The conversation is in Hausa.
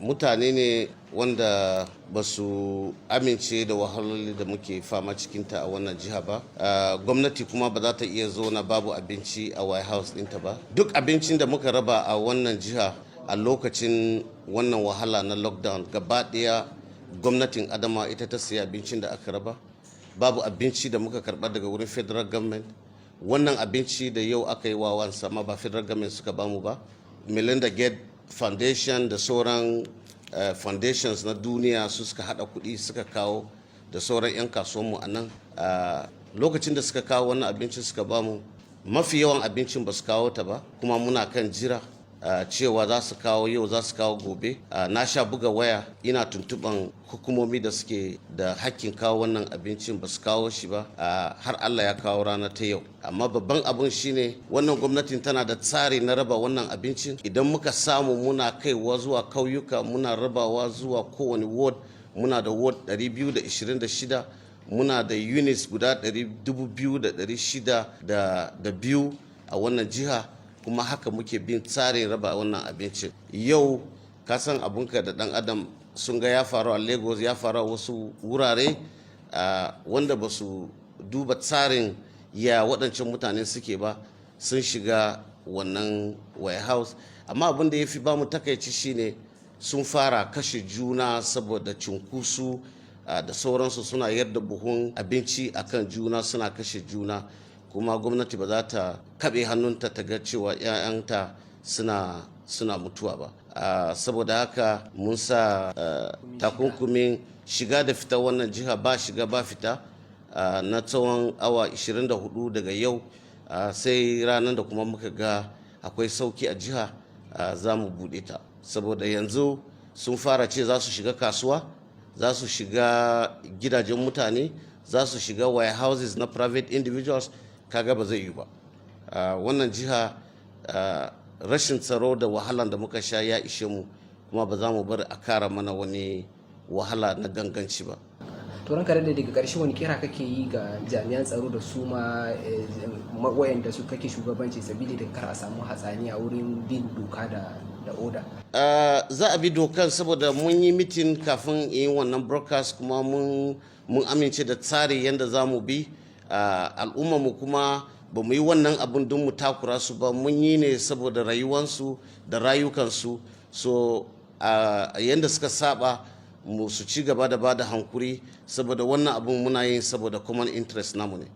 mutane ne wanda ba su amince da wahaloli da muke fama cikinta a wannan jiha ba. Gwamnati kuma ba za ta iya zauna babu abinci a White House ɗinta ba. Duk abincin da muka raba a wannan jiha a lokacin wannan wahala na lockdown gaba ɗaya gwamnatin Adamawa ita ta siya abincin da aka raba. Babu abinci da muka karɓa daga wurin federal government. Wannan abinci da yau aka yi wa sama ba federal government suka bamu ba. Melinda Gates Foundation da sauran foundations na duniya su suka hada kuɗi suka kawo da sauran 'yan kasuwanmu a nan. Lokacin da suka kawo wannan abincin suka bamu, mafi yawan abincin ba su kawo ta ba, kuma muna kan jira cewa za su kawo yau, za su kawo gobe. Na sha buga waya ina tuntuban hukumomi da suke da hakkin kawo wannan abincin, ba su kawo shi ba har Allah ya kawo rana ta yau. Amma babban abun shine wannan gwamnatin tana da tsari na raba wannan abincin. Idan muka samu muna kaiwa zuwa kauyuka, muna rabawa zuwa kowane ward. Muna da ward 226, muna da units guda 2,602 a wannan jiha. Kuma haka muke bin tsarin raba wannan abincin. Yau ka san abunka da dan adam sun ga ya faru a Lagos, ya faru a wasu wurare wanda ba su duba tsarin ya waɗancan mutane suke ba, sun shiga wannan White House. Amma abin da ya fi bamu takaici shine sun fara kashe juna saboda cunkusu da sauransu, suna yarda buhun abinci akan juna, suna kashe juna. Kuma gwamnati ba za ta kaɓe hannunta ta ga cewa 'ya'yanta suna mutuwa ba. Saboda haka mun sa takunkumin shiga da fita wannan jiha, ba shiga ba fita na tsawon awa 24 daga yau, sai ranar da kuma muka ga akwai sauki a jiha za mu buɗe ta. Saboda yanzu sun fara ce za su shiga kasuwa, za su shiga gidajen mutane, za su shiga White Houses na private individuals. Kaga ba zai yi ba. Wannan jiha rashin tsaro da wahalan da muka sha ya ishe mu, kuma ba za mu bar a kara mana wani wahala na ganganci ba. Turan kare daga ƙarshe wani kira kake yi ga jami'an tsaro da su ma wayanda su kake shugabanci sabili da kar a samu hatsani a wurin bin doka da oda? Za a bi dokan, saboda mun yi mitin kafin yin wannan broadcast, kuma mun amince da tsari yadda za mu bi. Al'ummarmu kuma ba mu yi wannan abin don mu takura su ba, mun yi ne saboda rayuwansu da rayukansu. So yadda suka saba mu su ci gaba da bada hankuri, saboda wannan abin muna yin saboda common interest namu ne.